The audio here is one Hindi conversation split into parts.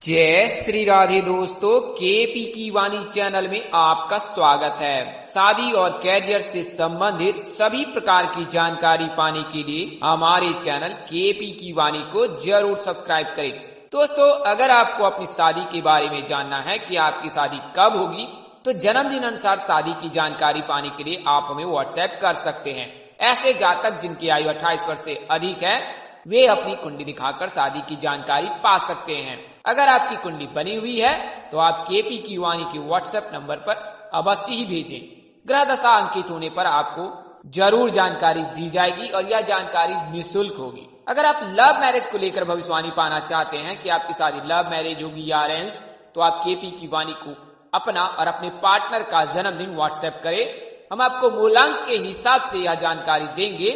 जय श्री राधे दोस्तों, केपी की वाणी चैनल में आपका स्वागत है। शादी और कैरियर से संबंधित सभी प्रकार की जानकारी पाने के लिए हमारे चैनल केपी की वाणी को जरूर सब्सक्राइब करें। दोस्तों, अगर आपको अपनी शादी के बारे में जानना है कि आपकी शादी कब होगी, तो जन्मदिन अनुसार शादी की जानकारी पाने के लिए आप हमें व्हाट्सएप कर सकते हैं। ऐसे जातक जिनकी आयु 28 वर्ष से अधिक है, वे अपनी कुंडली दिखाकर शादी की जानकारी पा सकते हैं। अगर आपकी कुंडली बनी हुई है तो आप केपी की वाणी के व्हाट्सएप नंबर पर अवश्य ही भेजें। ग्रह दशा अंकित होने पर आपको जरूर जानकारी दी जाएगी और यह जानकारी निःशुल्क होगी। अगर आप लव मैरिज को लेकर भविष्यवाणी पाना चाहते हैं कि आपकी शादी लव मैरिज होगी या अरेंज, तो आप केपी की वाणी को अपना और अपने पार्टनर का जन्मदिन व्हाट्सएप करें। हम आपको मूलांक के हिसाब से यह जानकारी देंगे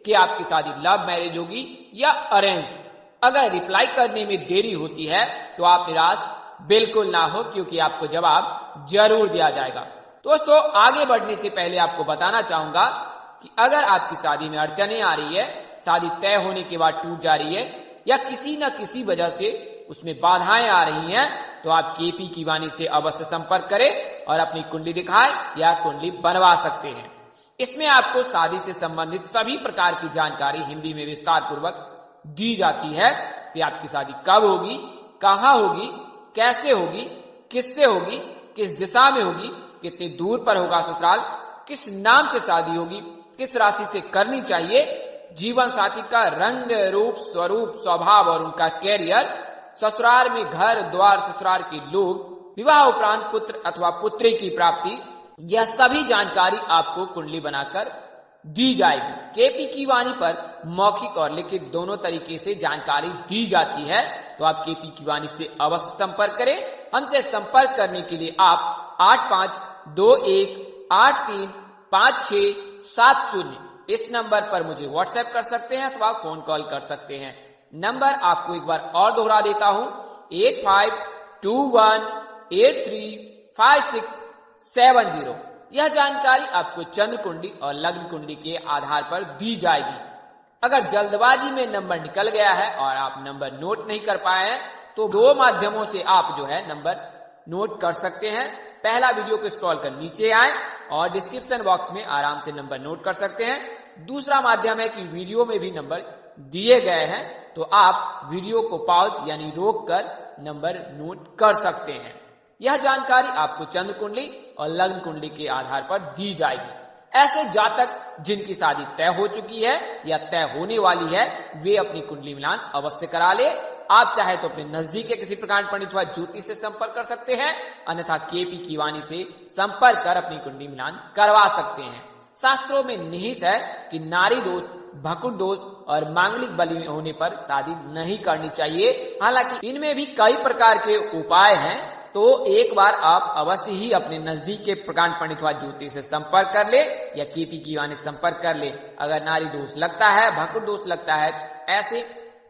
कि आपकी शादी लव मैरिज होगी या अरेंज। अगर रिप्लाई करने में देरी होती है तो आप निराश बिल्कुल ना हो, क्योंकि आपको जवाब जरूर दिया जाएगा। दोस्तों, आगे बढ़ने से पहले आपको बताना चाहूंगा कि अगर आपकी शादी में अड़चने आ रही है, शादी तय होने के बाद टूट जा रही है या किसी न किसी वजह से उसमें बाधाएं आ रही हैं, तो आप केपी की वाणी से अवश्य संपर्क करें और अपनी कुंडली दिखाएं या कुंडली बनवा सकते हैं। इसमें आपको शादी से संबंधित सभी प्रकार की जानकारी हिंदी में विस्तार पूर्वक दी जाती है कि आपकी शादी कब होगी, कहाँ होगी, कैसे होगी, किससे होगी, किस दिशा में होगी, कितनी दूर पर होगा ससुराल, किस नाम से शादी होगी, किस राशि से करनी चाहिए, जीवन साथी का रंग रूप स्वरूप स्वभाव और उनका कैरियर, ससुराल में घर द्वार ससुराल के लोग, विवाह उपरांत पुत्र अथवा पुत्री की प्राप्ति, यह सभी जानकारी आपको कुंडली बनाकर दी जाएगी। केपी की वाणी पर मौखिक और लिखित दोनों तरीके से जानकारी दी जाती है, तो आप केपी की वाणी से अवश्य संपर्क करें। हमसे संपर्क करने के लिए आप 8521835670 इस नंबर पर मुझे व्हाट्सएप कर सकते हैं अथवा फोन कॉल कर सकते हैं। नंबर आपको एक बार और दोहरा देता हूं, 8521835670। यह जानकारी आपको चंद्र कुंडली और लग्न कुंडली के आधार पर दी जाएगी। अगर जल्दबाजी में नंबर निकल गया है और आप नंबर नोट नहीं कर पाए हैं, तो दो माध्यमों से आप नंबर नोट कर सकते हैं। पहला, वीडियो को स्क्रॉल कर नीचे आए और डिस्क्रिप्शन बॉक्स में आराम से नंबर नोट कर सकते हैं। दूसरा माध्यम है कि वीडियो में भी नंबर दिए गए हैं, तो आप वीडियो को पॉज यानी रोक कर नंबर नोट कर सकते हैं। यह जानकारी आपको चंद्र कुंडली और लग्न कुंडली के आधार पर दी जाएगी। ऐसे जातक जिनकी शादी तय हो चुकी है या तय होने वाली है, वे अपनी कुंडली मिलान अवश्य करा ले। आप चाहे तो अपने नजदीक के किसी प्रकार पंडित व ज्योतिष से संपर्क कर सकते हैं, अन्यथा केपी की वाणी से संपर्क कर अपनी कुंडली मिलान करवा सकते हैं। शास्त्रों में निहित है कि नारी दोष, भकुर दोष और मांगलिक बलि होने पर शादी नहीं करनी चाहिए। हालांकि इनमें भी कई प्रकार के उपाय हैं, तो एक बार आप अवश्य ही अपने नजदीक के प्रकांड पंडित व ज्योतिष से संपर्क कर ले या केपी की वाणी से संपर्क कर ले। अगर नारी दोष लगता है, भकुर दोष लगता है, ऐसे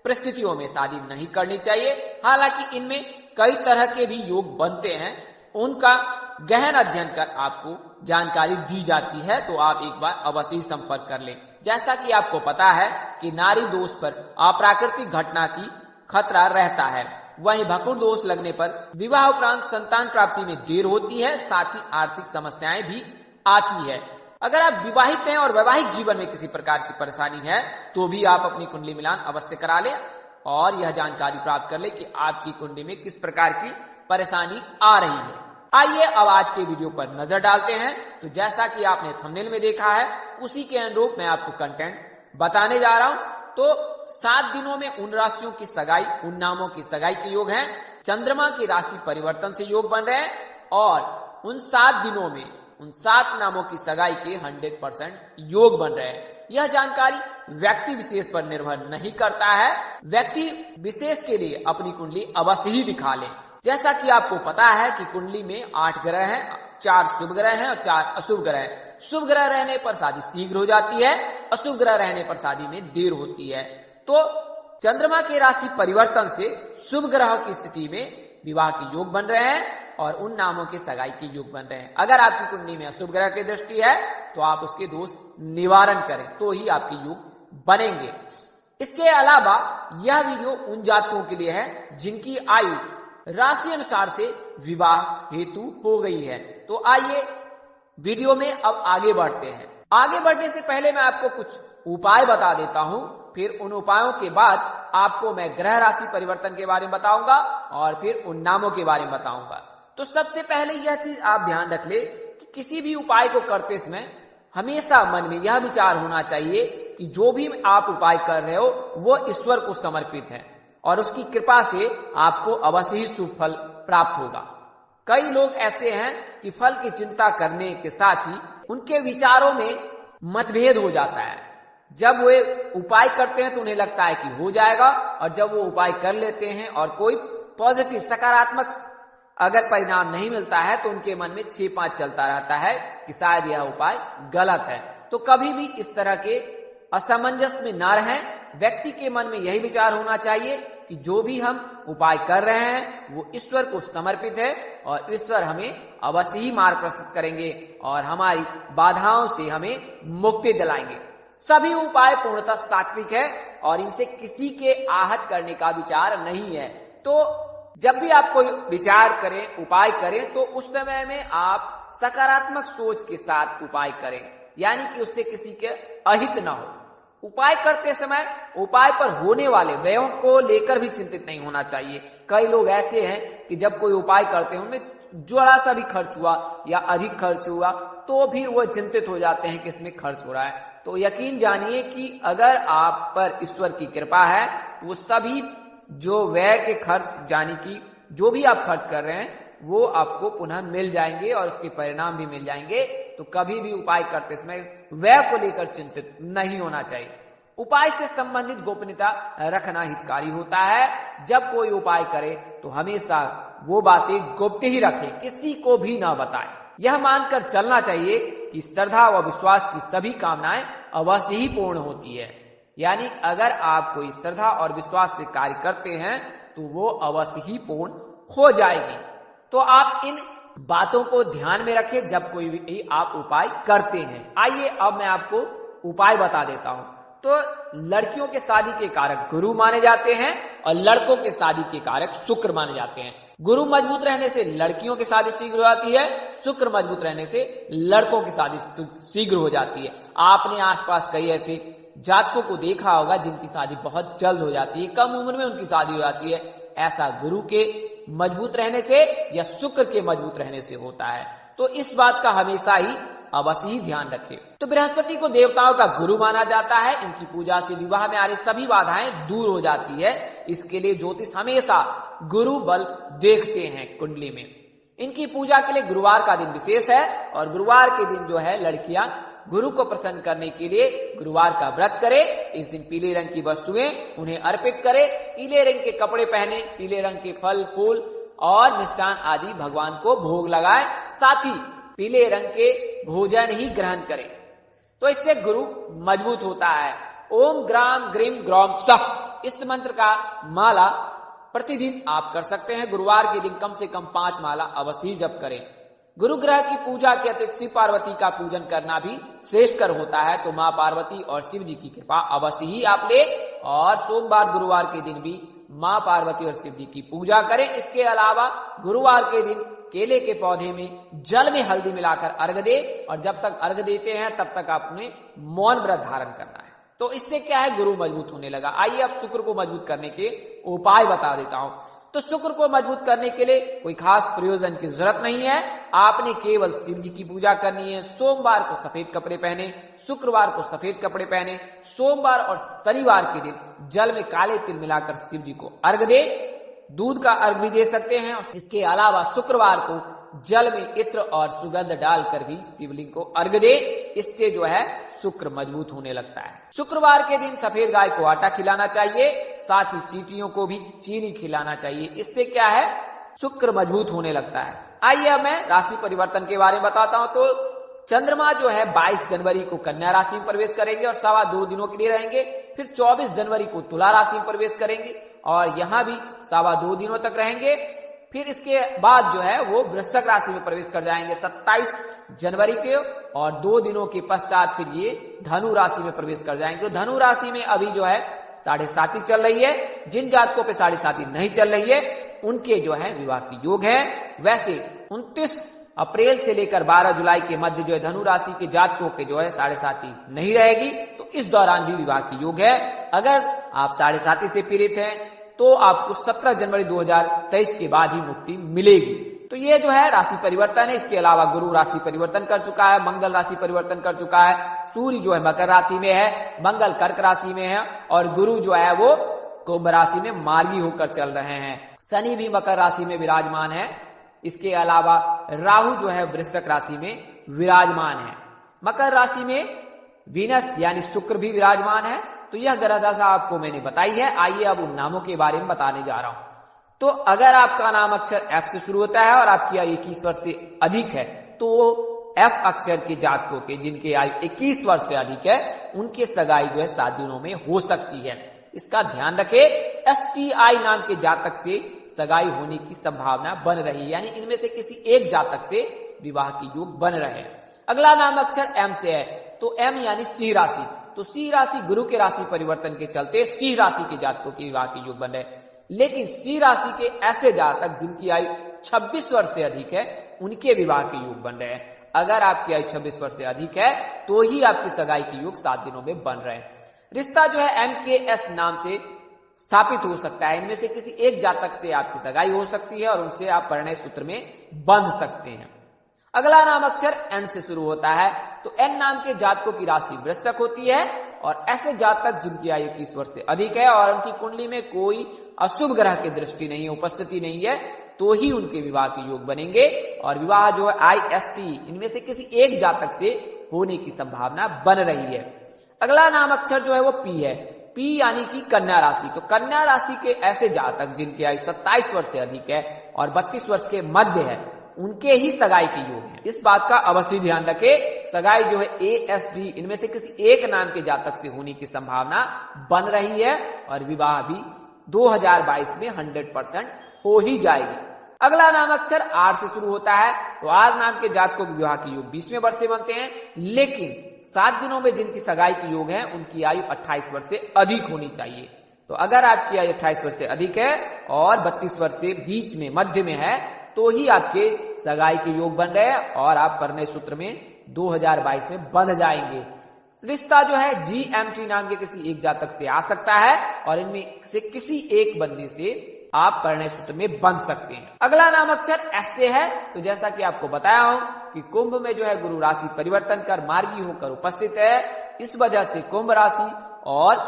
परिस्थितियों में शादी नहीं करनी चाहिए। हालांकि इनमें कई तरह के भी योग बनते हैं, उनका गहन अध्ययन कर आपको जानकारी दी जाती है, तो आप एक बार अवश्य ही संपर्क कर ले। जैसा कि आपको पता है कि नारी दोष पर अप्राकृतिक घटना की खतरा रहता है, वहीं भकुर दोष लगने पर विवाह उपरांत संतान प्राप्ति में देर होती है, साथ ही आर्थिक समस्याएं भी आती है। अगर आप विवाहित हैं और वैवाहिक जीवन में किसी प्रकार की परेशानी है, तो भी आप अपनी कुंडली मिलान अवश्य करा लें और यह जानकारी प्राप्त कर ले कि आपकी कुंडली में किस प्रकार की परेशानी आ रही है। आइए अब आज के वीडियो पर नजर डालते हैं। तो जैसा कि आपने थंबनेल में देखा है, उसी के अनुरूप मैं आपको कंटेंट बताने जा रहा हूं। तो 7 दिनों में उन राशियों की सगाई, उन नामों की सगाई के योग हैं। चंद्रमा की राशि परिवर्तन से योग बन रहे हैं और उन 7 दिनों में उन 7 नामों की सगाई के 100% योग बन रहे हैं। यह जानकारी व्यक्ति विशेष पर निर्भर नहीं करता है। व्यक्ति विशेष के लिए अपनी कुंडली अवश्य ही दिखा ले। जैसा कि आपको पता है कि कुंडली में 8 ग्रह हैं, 4 शुभ ग्रह हैं और 4 अशुभ ग्रह हैं। शुभ ग्रह रहने पर शादी शीघ्र हो जाती है, अशुभ ग्रह रहने पर शादी में देर होती है। तो चंद्रमा के राशि परिवर्तन से शुभ ग्रह की स्थिति में विवाह के योग बन रहे हैं और उन नामों के सगाई के योग बन रहे हैं। अगर आपकी कुंडली में अशुभ ग्रह की दृष्टि है, तो आप उसके दोष निवारण करें, तो ही आपके योग बनेंगे। इसके अलावा यह वीडियो उन जातकों के लिए है जिनकी आयु राशि अनुसार से विवाह हेतु हो गई है। तो आइए वीडियो में अब आगे बढ़ते हैं। आगे बढ़ने से पहले मैं आपको कुछ उपाय बता देता हूं, फिर उन उपायों के बाद आपको मैं ग्रह राशि परिवर्तन के बारे में बताऊंगा और फिर उन नामों के बारे में बताऊंगा। तो सबसे पहले यह चीज आप ध्यान रख ले कि किसी भी उपाय को करते समय हमेशा मन में यह विचार होना चाहिए कि जो भी आप उपाय कर रहे हो वो ईश्वर को समर्पित है और उसकी कृपा से आपको अवश्य ही शुभ फल प्राप्त होगा। कई लोग ऐसे हैं कि फल की चिंता करने के साथ ही उनके विचारों में मतभेद हो जाता है। जब वे उपाय करते हैं तो उन्हें लगता है कि हो जाएगा, और जब वो उपाय कर लेते हैं और कोई पॉजिटिव सकारात्मक अगर परिणाम नहीं मिलता है तो उनके मन में 6-5 चलता रहता है कि शायद यह उपाय गलत है। तो कभी भी इस तरह के असमंजस में न रहें। व्यक्ति के मन में यही विचार होना चाहिए कि जो भी हम उपाय कर रहे हैं वो ईश्वर को समर्पित है और ईश्वर हमें अवश्य ही मार्ग प्रशस्त करेंगे और हमारी बाधाओं से हमें मुक्ति दिलाएंगे। सभी उपाय पूर्णतः सात्विक है और इनसे किसी के आहत करने का विचार नहीं है। तो जब भी आप कोई विचार करें, उपाय करें, तो उस समय में आप सकारात्मक सोच के साथ उपाय करें, यानी कि उससे किसी के अहित ना हो। उपाय करते समय उपाय पर होने वाले व्ययों को लेकर भी चिंतित नहीं होना चाहिए। कई लोग ऐसे हैं कि जब कोई उपाय करते हैं उनमें जरा सा भी खर्च हुआ या अधिक खर्च हुआ तो फिर वो चिंतित हो जाते हैं कि इसमें खर्च हो रहा है। तो यकीन जानिए कि अगर आप पर ईश्वर की कृपा है, वो सभी जो व्यय के खर्च, यानी कि जो भी आप खर्च कर रहे हैं वो आपको पुनः मिल जाएंगे और उसके परिणाम भी मिल जाएंगे। तो कभी भी उपाय करते समय व्यय को लेकर चिंतित नहीं होना चाहिए। उपाय से संबंधित गोपनीयता रखना हितकारी होता है। जब कोई उपाय करे तो हमेशा वो बातें गुप्त ही रखें, किसी को भी ना बताएं। यह मानकर चलना चाहिए कि श्रद्धा व विश्वास की सभी कामनाएं अवश्य ही पूर्ण होती है। यानी अगर आप कोई श्रद्धा और विश्वास से कार्य करते हैं तो वो अवश्य ही पूर्ण हो जाएगी। तो आप इन बातों को ध्यान में रखें जब कोई भी आप उपाय करते हैं। आइए अब मैं आपको उपाय बता देता हूं। तो लड़कियों के शादी के कारक गुरु माने जाते हैं और लड़कों के शादी के कारक शुक्र माने जाते हैं। गुरु मजबूत रहने से लड़कियों की शादी शीघ्र हो जाती है, शुक्र मजबूत रहने से लड़कों की शादी शीघ्र हो जाती है। आपने आसपास कई ऐसे जातकों को देखा होगा जिनकी शादी बहुत जल्द हो जाती है, कम उम्र में उनकी शादी हो जाती है। ऐसा गुरु के मजबूत रहने से या शुक्र के मजबूत रहने से होता है। तो इस बात का हमेशा ही अवश्य ही ध्यान रखें। तो बृहस्पति को देवताओं का गुरु माना जाता है। इनकी पूजा से विवाह में आ रही सभी बाधाएं दूर हो जाती है। इसके लिए ज्योतिष हमेशा गुरु बल देखते हैं कुंडली में। इनकी पूजा के लिए गुरुवार का दिन विशेष है और गुरुवार के दिन जो है लड़कियां गुरु को प्रसन्न करने के लिए गुरुवार का व्रत करे। इस दिन पीले रंग की वस्तुएं उन्हें अर्पित करे, पीले रंग के कपड़े पहने, पीले रंग के फल फूल और मिष्ठान आदि भगवान को भोग लगाए, साथ ही पीले रंग के भोजन ही ग्रहण करें। तो इससे गुरु मजबूत होता है। ओम ग्राम ग्रीम ग्रौम सह इस मंत्र का माला प्रतिदिन आप कर सकते हैं। गुरुवार के दिन कम से कम 5 माला अवश्य ही जप करें। गुरु ग्रह की पूजा के अतिरिक्त शिव पार्वती का पूजन करना भी श्रेष्ठकर होता है। तो माँ पार्वती और शिव जी की कृपा अवश्य ही आप ले और सोमवार गुरुवार के दिन भी माँ पार्वती और शिव जी की पूजा करें। इसके अलावा गुरुवार के दिन केले के पौधे में जल में हल्दी मिलाकर अर्घ दे और जब तक अर्घ देते हैं तब तक आपने मौन व्रत धारण करना है। तो इससे क्या है, गुरु मजबूत होने लगा। आइए अब शुक्र को मजबूत करने के उपाय बता देता हूं। तो शुक्र को मजबूत करने के लिए कोई खास प्रयोजन की जरूरत नहीं है। आपने केवल शिव जी की पूजा करनी है। सोमवार को सफेद कपड़े पहने, शुक्रवार को सफेद कपड़े पहने, सोमवार और शनिवार के दिन जल में काले तिल मिलाकर शिव जी को अर्घ दे। दूध का अर्घ भी दे सकते हैं। इसके अलावा शुक्रवार को जल में इत्र और सुगंध डालकर भी शिवलिंग को अर्घ दे। इससे जो है शुक्र मजबूत होने लगता है। शुक्रवार के दिन सफेद गाय को आटा खिलाना चाहिए, साथ ही चींटियों को भी चीनी खिलाना चाहिए। इससे क्या है, शुक्र मजबूत होने लगता है। आइए अब मैं राशि परिवर्तन के बारे में बताता हूं। तो चंद्रमा जो है 22 जनवरी को कन्या राशि में प्रवेश करेंगे और 2.25 दिनों के लिए रहेंगे। फिर 24 जनवरी को तुला राशि में प्रवेश करेंगे और यहां भी 2.25 दिनों तक रहेंगे। फिर इसके बाद जो है वो वृश्चिक राशि में प्रवेश कर जाएंगे 27 जनवरी के और 2 दिनों के पश्चात फिर ये धनु राशि में प्रवेश कर जाएंगे। तो धनु राशि में अभी जो है साढ़े साती चल रही है। जिन जातकों पे साढ़े साती नहीं चल रही है उनके जो है विवाह के योग है। वैसे 29 अप्रैल से लेकर 12 जुलाई के मध्य जो है धनु राशि के जातकों के जो है साढ़े साती नहीं रहेगी, तो इस दौरान भी विवाह के योग है। अगर आप साढ़े साती से पीड़ित हैं तो आपको 17 जनवरी 2023 के बाद ही मुक्ति मिलेगी। तो ये जो है राशि परिवर्तन है। इसके अलावा गुरु राशि परिवर्तन कर चुका है, मंगल राशि परिवर्तन कर चुका है, सूर्य जो है मकर राशि में है, मंगल कर्क राशि में है और गुरु जो है वो कुंभ राशि में मार्गी होकर चल रहे हैं। शनि भी मकर राशि में विराजमान है। इसके अलावा राहु जो है वृश्चिक राशि में विराजमान है। मकर राशि में वीनस यानी शुक्र भी विराजमान है। तो यह ग्रह दशा आपको मैंने बताई है। आइए अब उन नामों के बारे में बताने जा रहा हूं। तो अगर आपका नाम अक्षर F से शुरू होता है और आपकी आयु 21 वर्ष से अधिक है तो F अक्षर के जातकों के जिनके आयु 21 वर्ष से अधिक है उनके सगाई जो है 7 दिनों में हो सकती है। इसका ध्यान रखें। STI नाम के जातक से सगाई होने की संभावना बन रही है, यानी इनमें से किसी एक जातक से विवाह के योग बन रहे हैं। अगला नाम अक्षर M से है तो M यानी सिंह राशि। तो सिंह राशि गुरु के राशि परिवर्तन के चलते सिंह राशि के जातकों के विवाह के योग बन रहे हैं। लेकिन सिंह राशि के ऐसे जातक जिनकी आयु 26 वर्ष से अधिक है उनके विवाह के योग बन रहे हैं। अगर आपकी आयु 26 वर्ष से अधिक है तो ही आपकी सगाई के योग 7 दिनों में बन रहे हैं। रिश्ता जो है MKS नाम से स्थापित हो सकता है। इनमें से किसी एक जातक से आपकी सगाई हो सकती है और उनसे आप परिणय सूत्र में बंध सकते हैं। अगला नाम अक्षर N से शुरू होता है तो N नाम के जातकों की राशि वृश्चिक होती है और ऐसे जातक जिनकी आयु 30 वर्ष से अधिक है और उनकी कुंडली में कोई अशुभ ग्रह की दृष्टि नहीं है, उपस्थिति नहीं है, तो ही उनके विवाह के योग बनेंगे और विवाह जो है IST इनमें से किसी एक जातक से होने की संभावना बन रही है। अगला नाम अक्षर जो है वो P है। P यानी कि कन्या राशि। तो कन्या राशि के ऐसे जातक जिनकी आयु 27 वर्ष से अधिक है और 32 वर्ष के मध्य है उनके ही सगाई के योग हैं। इस बात का अवश्य ध्यान रखें। सगाई जो है ASD इनमें से किसी एक नाम के जातक से होने की संभावना बन रही है और विवाह भी 2022 में 100% हो ही जाएगी। अगला नाम अक्षर R से शुरू होता है तो R नाम के जातकों के विवाह के योग 20वें वर्ष से बनते हैं। लेकिन 7 दिनों में जिनकी सगाई के योग है उनकी आयु 28 वर्ष से अधिक होनी चाहिए। तो अगर आपकी आयु 28 वर्ष से अधिक है और 32 वर्ष से बीच में मध्य में है तो ही आपके सगाई के योग बन रहे हैं और आप परिणय सूत्र में 2022 में बंध जाएंगे। रिश्ता जो है GMT नाम के किसी एक जातक से आ सकता है और इनमें से किसी एक बंदे से आप परिणय सूत्र में बंध सकते हैं। अगला नाम अक्षर S से है तो जैसा कि आपको बताया हूं कि कुंभ में जो है गुरु राशि परिवर्तन कर मार्गी होकर उपस्थित है। इस वजह से कुंभ राशि और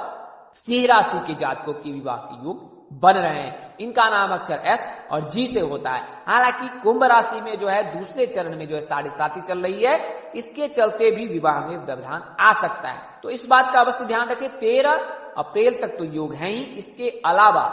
सिंह राशि के जातकों की विवाह के योग बन रहे हैं। इनका नाम अक्षर S और G से होता है। हालांकि कुंभ राशि में जो है दूसरे चरण में जो है साढ़े साती चल रही है, इसके चलते भी विवाह में व्यवधान आ सकता है। तो इस बात का अवश्य ध्यान रखें। 13 अप्रैल तक तो योग है ही। इसके अलावा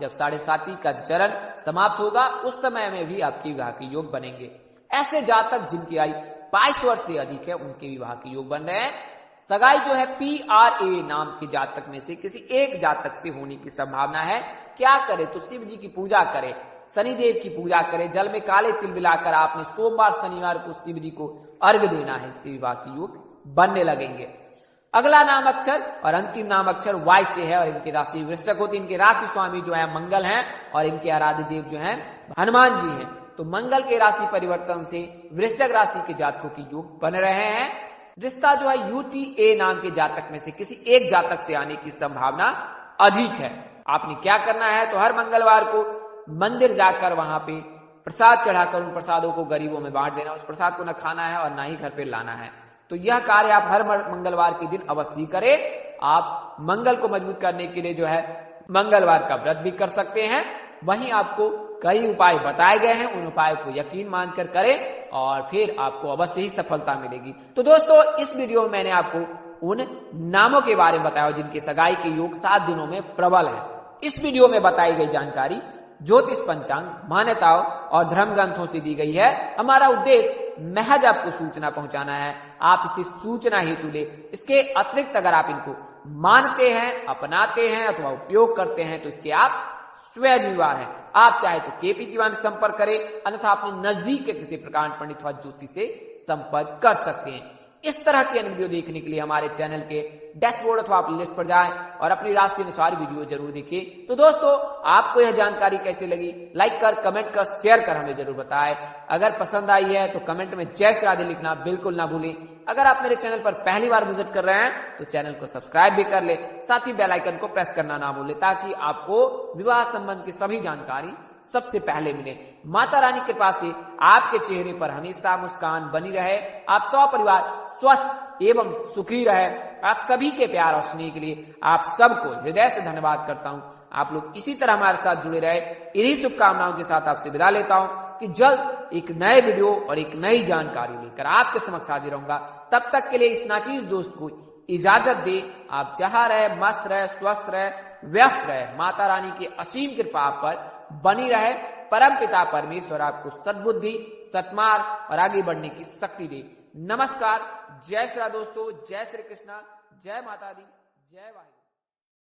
जब साढ़े साती का चरण समाप्त होगा उस समय में भी आपके विवाह के योग बनेंगे। ऐसे जातक जिनकी आयु 22 वर्ष से अधिक है उनके विवाह के योग बन रहे हैं। सगाई जो है PRA नाम के जातक में से किसी एक जातक से होने की संभावना है। क्या करे तो शिव जी की पूजा करे, शनिदेव की पूजा करे, जल में काले तिल मिलाकर आपने सोमवार शनिवार को शिव जी को अर्घ्य देना है। इससे विवाह के योग बनने लगेंगे। अगला नाम अक्षर और अंतिम नाम अक्षर Y से है और इनकी राशि वृश्चिक होती है। इनके राशि स्वामी जो है मंगल हैं और इनके आराध्य देव जो हैं हनुमान जी हैं। तो मंगल के राशि परिवर्तन से वृश्चिक राशि के जातकों के योग बन रहे हैं। रिश्ता जो है UTA नाम के जातक में से किसी एक जातक से आने की संभावना अधिक है। आपने क्या करना है तो हर मंगलवार को मंदिर जाकर वहां पे प्रसाद चढ़ाकर उन प्रसादों को गरीबों में बांट देना। उस प्रसाद को न खाना है और ना ही घर पे लाना है। तो यह कार्य आप हर मंगलवार के दिन अवश्य करें। आप मंगल को मजबूत करने के लिए जो है मंगलवार का व्रत भी कर सकते हैं। वहीं आपको कई उपाय बताए गए हैं, उन उपायों को यकीन मानकर करें और फिर आपको अवश्य ही सफलता मिलेगी। तो दोस्तों इस वीडियो में मैंने आपको उन नामों के बारे में बताया जिनके सगाई के योग 7 दिनों में प्रबल है। इस वीडियो में बताई गई जानकारी ज्योतिष पंचांग मान्यताओं और धर्म ग्रंथों से दी गई है। हमारा उद्देश्य महज आपको सूचना पहुंचाना है। आप इसे सूचना हेतु ले। इसके अतिरिक्त अगर आप इनको मानते हैं, अपनाते हैं अथवा उपयोग करते हैं तो इसके आप स्वयं जिम्मेदार हैं। आप चाहे तो KP दीवान से संपर्क करें, अन्यथा अपने नजदीक के किसी प्रकांड पंडित अथवा ज्योतिष से संपर्क कर सकते हैं। इस तरह की अन्य वीडियो देखने के लिए हमारे चैनल के डैशबोर्ड अथवा प्लेलिस्ट पर जाएं और अपनी राशि अनुसार वीडियो जरूर देखिए। तो दोस्तों, आपको यह जानकारी कैसी लगी, लाइक कर, कमेंट कर, शेयर कर हमें जरूर बताएं। अगर पसंद आई है तो कमेंट में जय श्री राधे लिखना बिल्कुल ना भूलें। अगर आप मेरे चैनल पर पहली बार विजिट कर रहे हैं तो चैनल को सब्सक्राइब भी कर ले, साथ ही बेल आइकन को प्रेस करना ना भूले, ताकि आपको विवाह संबंध की सभी जानकारी सबसे पहले मिले। माता रानी की कृपा से आपके चेहरे पर हमेशा मुस्कान बनी रहे, आप सब परिवार स्वस्थ एवं सुखी रहे। आप सभी के प्यार और स्नेह के लिए आप सबको हृदय से धन्यवाद करता हूं। आप लोग इसी तरह हमारे साथ जुड़े रहे, इन्हीं शुभकामनाओं के साथ आपसे विदा लेता हूं कि जल्द एक नए वीडियो और एक नई जानकारी लेकर आपके समक्ष हाजिर रहूंगा। तब तक के लिए इस नाचीज दोस्त को इजाजत दे। आप जहां रहे मस्त रहे, स्वस्थ रहे, व्यस्त रहे। माता रानी की असीम कृपा आप पर बनी रहे। परम पिता परमेश्वर आपको सद्बुद्धि, सत्मार्ग और आगे बढ़ने की शक्ति दे। नमस्कार, जय श्री राधे दोस्तों, जय श्री कृष्णा, जय माता दी, जय वाहिनी।